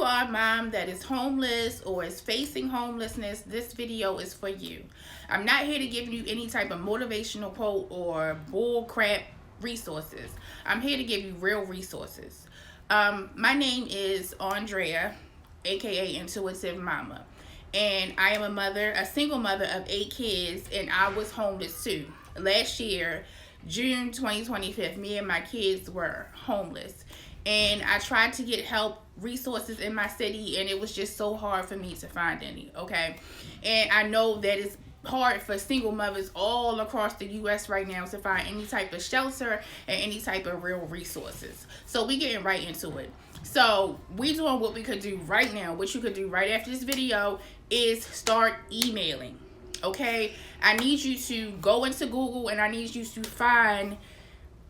are a mom that is homeless or is facing homelessness, this video is for you. I'm not here to give you any type of motivational quote or bull crap resources. I'm here to give you real resources. My name is Andrea, aka Intuitive Mama, and I am a mother, a single mother of 8 kids, and I was homeless too. Last year, June 2025, me and my kids were homeless, and I tried to get help, resources in my city, and it was just so hard for me to find any, okay? And I know that it's hard for single mothers all across the U.S. right now to find any type of shelter and any type of real resources. So we getting right into it. So we doing what we could do right now. What you could do right after this video is start emailing, okay? I need you to go into Google and I need you to find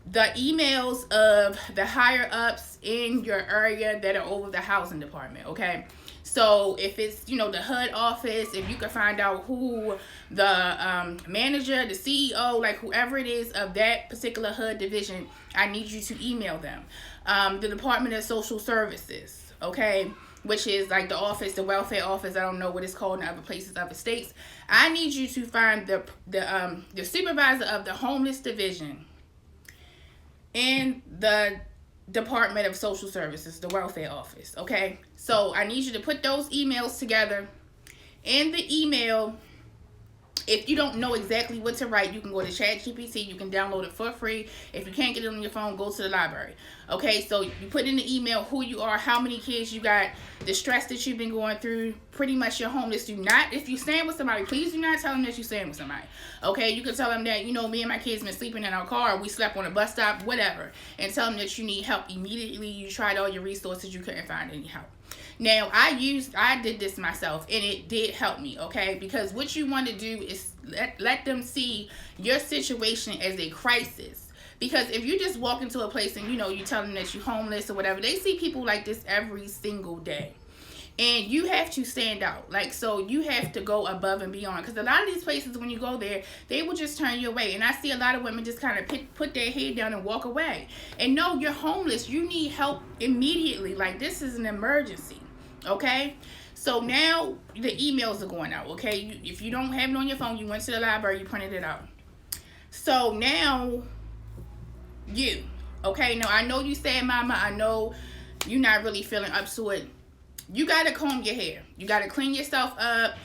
the emails of the higher ups in your area that are over the housing department, okay? So if it's, the HUD office, if you can find out who the manager, the CEO, like whoever it is of that particular HUD division, I need you to email them. The Department of Social Services, okay, which is like the office, the welfare office, I don't know what it's called in other places, other states. I need you to find the supervisor of the homeless division in the Department of Social Services, the welfare office, okay? So I need you to put those emails together. In the email, if you don't know exactly what to write, you can go to ChatGPT. You can download it for free. If you can't get it on your phone, go to the library. Okay, so you put in the email who you are, how many kids you got, the stress that you've been going through, pretty much you're homeless. Do not, if you're staying with somebody, please do not tell them that you're staying with somebody. Okay, you can tell them that, me and my kids been sleeping in our car, we slept on a bus stop, whatever. And tell them that you need help immediately. You tried all your resources, you couldn't find any help. Now, I did this myself, and it did help me, okay? Because what you want to do is let them see your situation as a crisis. Because if you just walk into a place and, you tell them that you're homeless or whatever, they see people like this every single day. And you have to stand out. So you have to go above and beyond. Because a lot of these places, when you go there, they will just turn you away. And I see a lot of women just kind of put their head down and walk away. And no, you're homeless. You need help immediately. This is an emergency. Okay? So now the emails are going out. Okay? If you don't have it on your phone, you went to the library, you printed it out. So now okay? Now I know you said, Mama, I know you're not really feeling up to it. You got to comb your hair. You got to clean yourself up.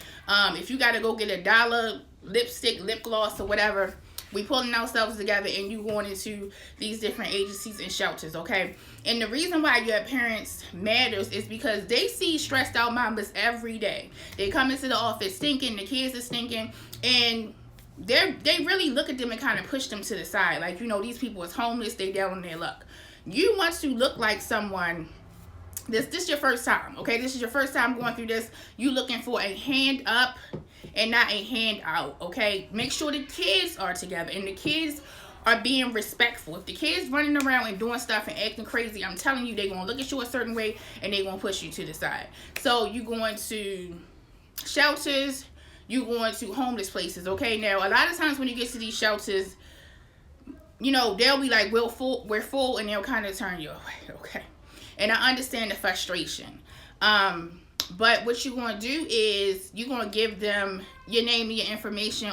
If you got to go get $1 lipstick, lip gloss, or whatever, we pulling ourselves together and you going into these different agencies and shelters, okay? And the reason why your appearance matters is because they see stressed out mamas every day. They come into the office stinking, the kids are stinking, and they really look at them and kind of push them to the side. These people is homeless, they down on their luck. You want to look like someone. This is your first time, okay? This is your first time going through this. You looking for a hand up and not a hand out, okay? Make sure the kids are together and the kids are being respectful. If the kids running around and doing stuff and acting crazy, I'm telling you, they're going to look at you a certain way and they're going to push you to the side. So you going to shelters, you going to homeless places, okay? Now, a lot of times when you get to these shelters, they'll be like, we're full, and they'll kind of turn you away, okay? And I understand the frustration. But what you're going to do is you're going to give them your name and your information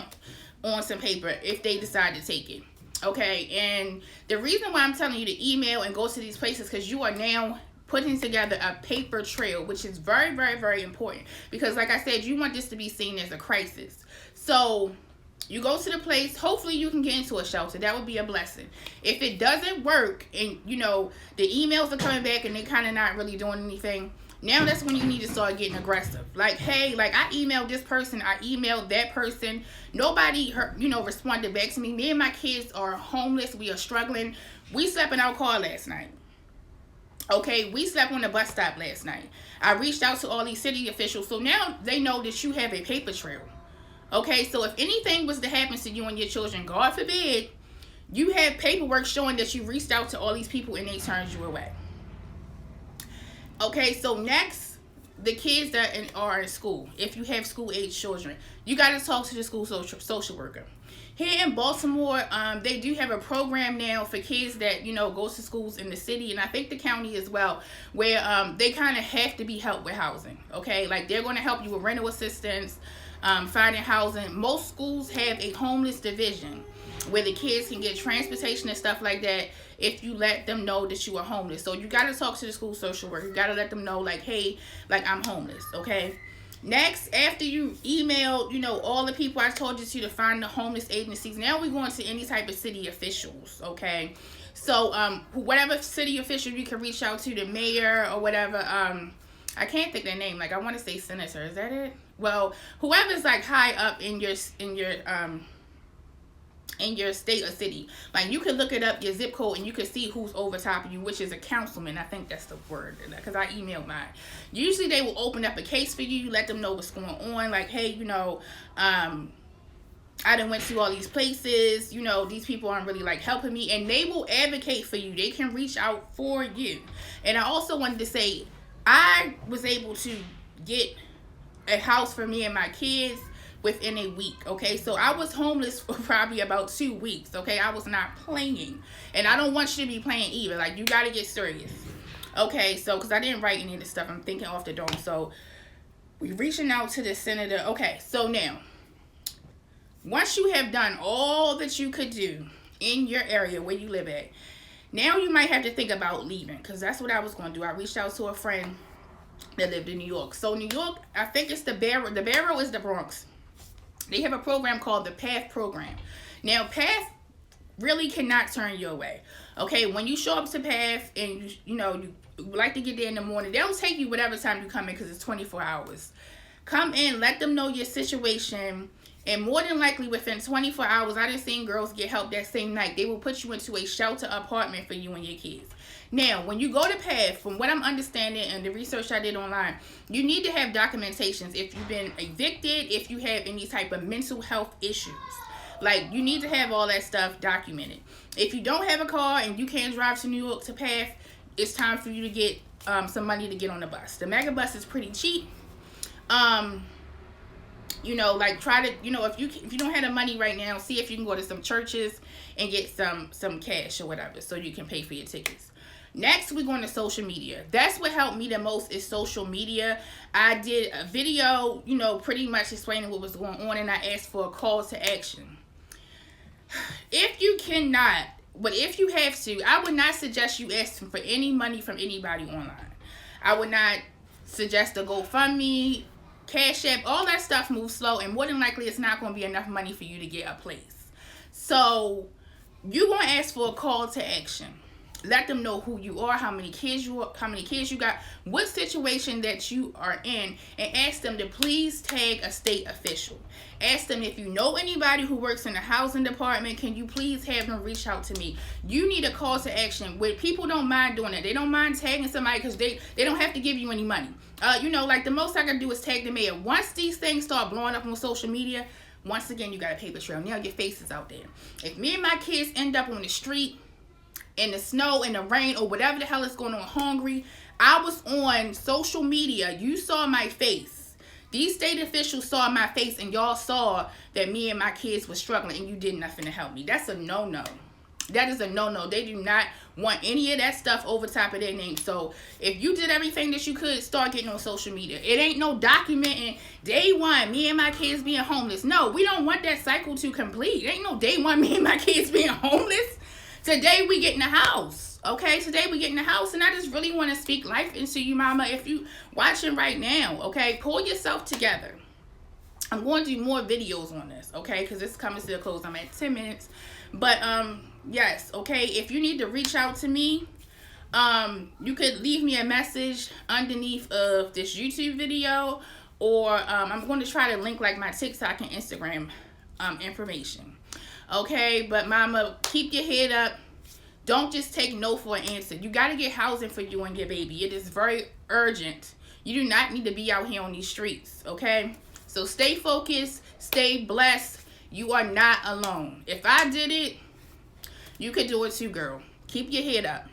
on some paper if they decide to take it. Okay? And the reason why I'm telling you to email and go to these places because you are now putting together a paper trail, which is very, very, very important. Because like I said, you want this to be seen as a crisis. So you go to the place, hopefully you can get into a shelter. That would be a blessing. If it doesn't work and, the emails are coming back and they're kind of not really doing anything, now that's when you need to start getting aggressive. Hey, I emailed this person, I emailed that person. Nobody, responded back to me. Me and my kids are homeless. We are struggling. We slept in our car last night. Okay, we slept on the bus stop last night. I reached out to all these city officials. So now they know that you have a paper trail. Okay, so if anything was to happen to you and your children, God forbid, you have paperwork showing that you reached out to all these people and they turned you away. Okay, so next, the kids that are in school, if you have school-age children, you got to talk to the school social worker. Here in Baltimore, they do have a program now for kids that, you know, goes to schools in the city, and I think the county as well, where they kind of have to be helped with housing, okay? Like, they're going to help you with rental assistance, finding housing. Most schools have a homeless division where the kids can get transportation and stuff like that if you let them know that you are homeless. So you got to talk to the school social worker. You got to let them know, like, hey, like, I'm homeless, okay? Next, after you email, you know, all the people I told you to find the homeless agencies, now we're going to any type of city officials, okay? So, whatever city official you can reach out to, the mayor or whatever, I can't think their name. Like, I want to say senator. Is that it? Well, whoever's, like, high up in your state or city. Like, you can look it up, your zip code, and you can see who's over top of you, which is a councilman. I think that's the word, because I emailed mine. Usually they will open up a case for you, let them know what's going on, like, hey, you know, I done went to all these places, you know, these people aren't really, like, helping me, and they will advocate for you. They can reach out for you. And I also wanted to say, I was able to get a house for me and my kids within a week, okay? So I was homeless for probably about 2 weeks, okay? I was not playing, and I don't want you to be playing either. Like, you got to get serious, okay? So, because I didn't write any of this stuff, I'm thinking off the dome. So we reaching out to the senator. Okay, so now, once you have done all that you could do in your area where you live at, now you might have to think about leaving, because that's what I was going to do. I reached out to a friend that lived in New York. So New York, I think it's the Barrow. The Barrow is the Bronx. They have a program called the PATH program. Now, PATH really cannot turn you away. Okay, when you show up to PATH and you know you like to get there in the morning, they'll take you whatever time you come in, because it's 24 hours. Come in, let them know your situation, and more than likely within 24 hours, I done seen girls get help that same night. They will put you into a shelter apartment for you and your kids. Now, when you go to PATH, from what I'm understanding and the research I did online, you need to have documentations if you've been evicted, if you have any type of mental health issues. Like, you need to have all that stuff documented. If you don't have a car and you can't drive to New York to PATH, it's time for you to get some money to get on the bus. The mega bus is pretty cheap. You know, like, try to, you know, if you don't have the money right now, see if you can go to some churches and get some cash or whatever so you can pay for your tickets. Next, we're going to social media. That's what helped me the most, is social media. I did a video, you know, pretty much explaining what was going on, and I asked for a call to action. If you cannot, but if you have to, I would not suggest you asking for any money from anybody online. I would not suggest a GoFundMe, Cash App, all that stuff moves slow, and more than likely it's not going to be enough money for you to get a place. So you're going to ask for a call to action. Let them know who you are, how many kids you got, what situation that you are in, and ask them to please tag a state official. Ask them, if you know anybody who works in the housing department, can you please have them reach out to me? You need a call to action. Where people don't mind doing it. They don't mind tagging somebody because they don't have to give you any money. You know, like, the most I can do is tag the mayor. Once these things start blowing up on social media, once again, you got a paper trail. Now your face is out there. If me and my kids end up on the street, in the snow, in the rain, or whatever the hell is going on, hungry, I was on social media. You saw my face. These state officials saw my face, and y'all saw that me and my kids were struggling, and you did nothing to help me. That's a no-no. That is a no-no. They do not want any of that stuff over top of their name. So if you did everything that you could, start getting on social media. It ain't no documenting day one, me and my kids being homeless. No, we don't want that cycle to complete. It ain't no day one, me and my kids being homeless. Today we get in the house, okay? Today we get in the house, and I just really want to speak life into you, mama. If you watching right now, okay, pull yourself together. I'm going to do more videos on this, okay? Because it's coming to a close. I'm at 10 minutes. But, yes, okay? If you need to reach out to me, you could leave me a message underneath of this YouTube video, or I'm going to try to link, like, my TikTok and Instagram information. Okay, but mama, keep your head up. Don't just take no for an answer. You got to get housing for you and your baby. It is very urgent. You do not need to be out here on these streets, okay? So stay focused, stay blessed. You are not alone. If I did it, you could do it too, girl. Keep your head up.